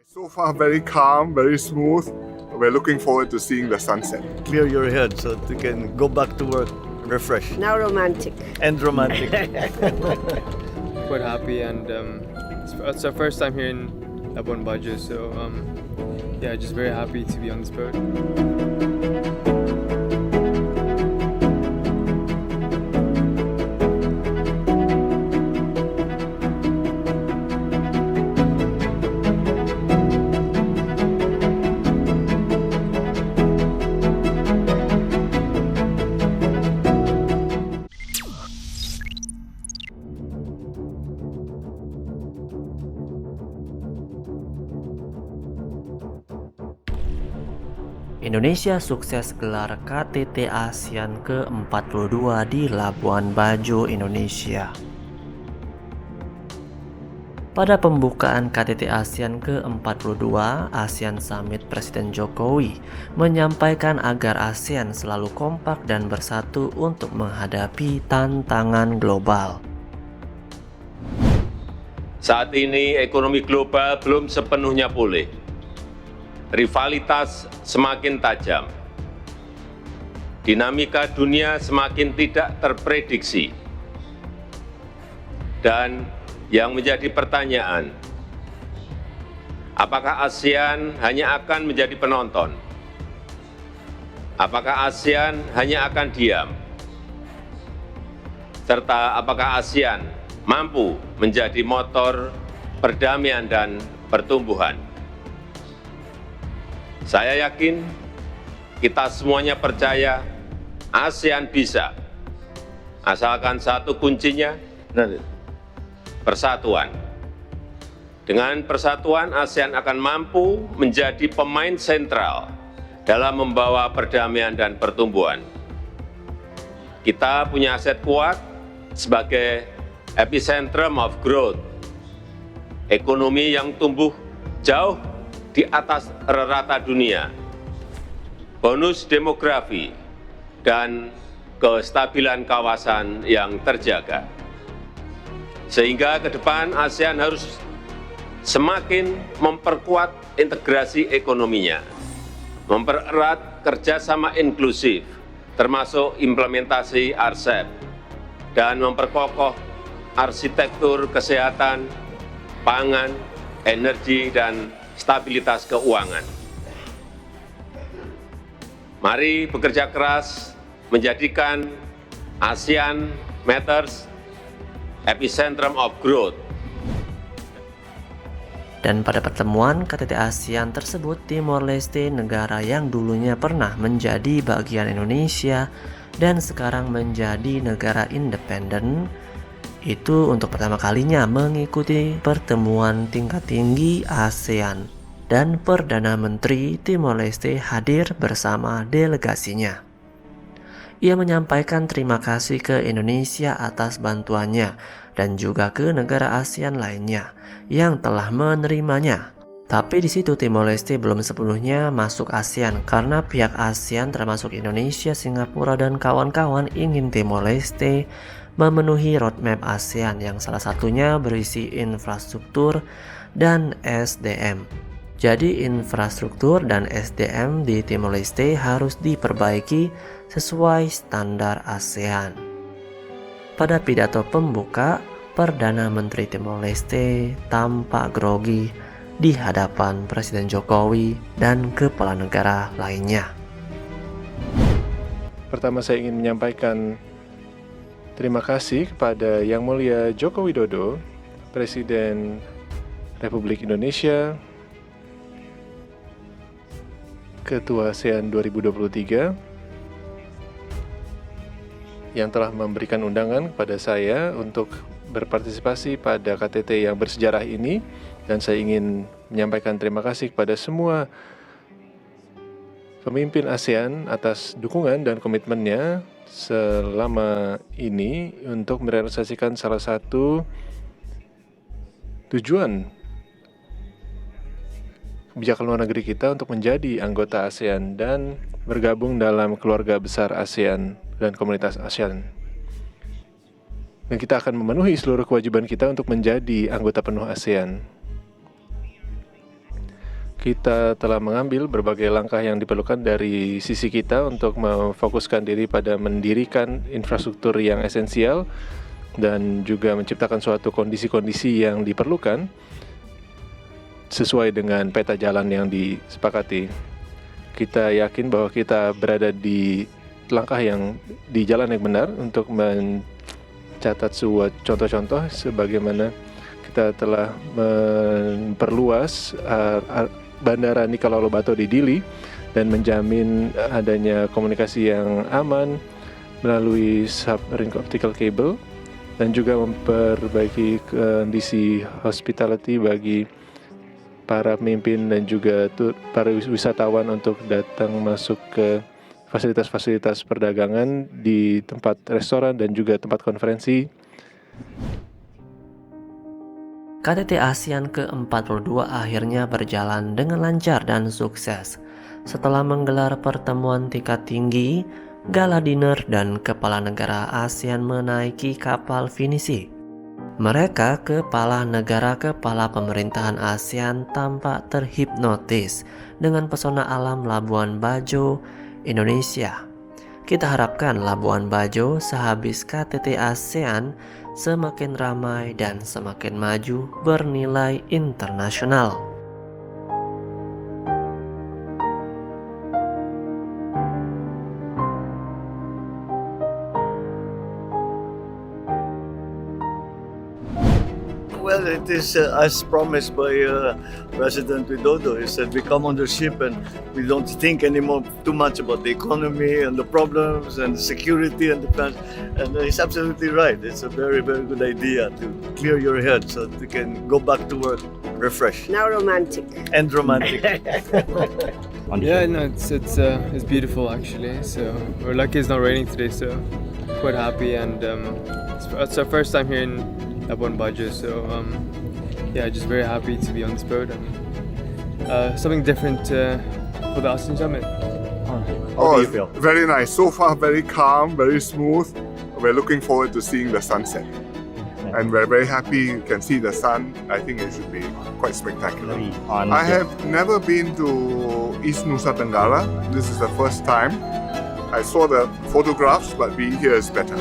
So far, very calm, very smooth. We're looking forward to seeing the sunset. Clear your head so you can go back to work refreshed Now romantic. and romantic. Quite happy, and it's our first time here in Labuan Bajo, so yeah, just very happy to be on this boat. Indonesia sukses gelar KTT ASEAN ke-42 di Labuan Bajo, Indonesia. Pada pembukaan KTT ASEAN ke-42 ASEAN Summit, Presiden Jokowi menyampaikan agar ASEAN selalu kompak dan bersatu untuk menghadapi tantangan global. Saat ini ekonomi global belum sepenuhnya pulih. Rivalitas semakin tajam. Dinamika dunia semakin tidak terprediksi. Dan yang menjadi pertanyaan, apakah ASEAN hanya akan menjadi penonton? Apakah ASEAN hanya akan diam? Serta apakah ASEAN mampu menjadi motor perdamaian dan pertumbuhan? Saya yakin kita semuanya percaya ASEAN bisa, asalkan satu kuncinya, persatuan. Dengan persatuan, ASEAN akan mampu menjadi pemain sentral dalam membawa perdamaian dan pertumbuhan. Kita punya aset kuat sebagai epicentrum of growth, ekonomi yang tumbuh jauh di atas rata dunia, bonus demografi, dan kestabilan kawasan yang terjaga. Sehingga ke depan ASEAN harus semakin memperkuat integrasi ekonominya, mempererat kerjasama inklusif, termasuk implementasi RCEP, dan memperkokoh arsitektur kesehatan, pangan, energi, dan stabilitas keuangan. Mari bekerja keras menjadikan ASEAN Matters epicentrum of growth. Dan pada pertemuan KTT ASEAN tersebut, Timor Leste, negara yang dulunya pernah menjadi bagian Indonesia dan sekarang menjadi negara independen, itu untuk pertama kalinya mengikuti pertemuan tingkat tinggi ASEAN, dan Perdana Menteri Timor Leste hadir bersama delegasinya. Ia menyampaikan terima kasih ke Indonesia atas bantuannya dan juga ke negara ASEAN lainnya yang telah menerimanya. Tapi di situ Timor Leste belum sepenuhnya masuk ASEAN karena pihak ASEAN termasuk Indonesia, Singapura, dan kawan-kawan ingin Timor Leste memenuhi roadmap ASEAN yang salah satunya berisi infrastruktur dan SDM. Jadi infrastruktur dan SDM di Timor Leste harus diperbaiki sesuai standar ASEAN. Pada pidato pembuka, Perdana Menteri Timor Leste tampak grogi di hadapan Presiden Jokowi dan kepala negara lainnya. Pertama saya ingin menyampaikan terima kasih kepada Yang Mulia Joko Widodo, Presiden Republik Indonesia, Ketua ASEAN 2023, yang telah memberikan undangan kepada saya untuk berpartisipasi pada KTT yang bersejarah ini, dan saya ingin menyampaikan terima kasih kepada semua pemimpin ASEAN atas dukungan dan komitmennya selama ini untuk merealisasikan salah satu tujuan kebijakan luar negeri kita untuk menjadi anggota ASEAN dan bergabung dalam keluarga besar ASEAN dan komunitas ASEAN. Dan kita akan memenuhi seluruh kewajiban kita untuk menjadi anggota penuh ASEAN. kita telah mengambil berbagai langkah yang diperlukan dari sisi kita untuk memfokuskan diri pada mendirikan infrastruktur yang esensial dan juga menciptakan suatu kondisi-kondisi yang diperlukan sesuai dengan peta jalan yang disepakati. Kita yakin bahwa kita berada di langkah yang di jalan yang benar untuk mencatat sebuah contoh-contoh sebagaimana kita telah memperluas Bandara Nicolau Lobato di Dili dan menjamin adanya komunikasi yang aman melalui submarine optical cable dan juga memperbaiki kondisi hospitality bagi para pemimpin dan juga para wisatawan untuk datang masuk ke fasilitas-fasilitas perdagangan di tempat restoran dan juga tempat konferensi. KTT ASEAN ke-42 akhirnya berjalan dengan lancar dan sukses setelah menggelar pertemuan tingkat tinggi, gala dinner, dan kepala negara ASEAN menaiki kapal finisi. Mereka, kepala negara kepala pemerintahan ASEAN, tampak terhipnotis dengan pesona alam Labuan Bajo, Indonesia. Kita harapkan Labuan Bajo sehabis KTT ASEAN semakin ramai dan semakin maju bernilai internasional. Well, it is as promised by President Widodo. He said we come on the ship and we don't think anymore too much about the economy and the problems and the security and defense. And he's absolutely right. It's a very, very good idea to clear your head so that you can go back to work refreshed Now romantic. and romantic. Yeah, no, it's beautiful actually. So we're lucky it's not raining today, so quite happy. And it's our first time here in Labuan Bajo, so yeah, just very happy to be on this boat and something different for the ASEAN Summit. Oh, very nice. So far, very calm, very smooth. We're looking forward to seeing the sunset. And we're very happy you can see the sun. I think it should be quite spectacular. I have never been to East Nusa Tenggara. This is the first time. I saw the photographs, but being here is better.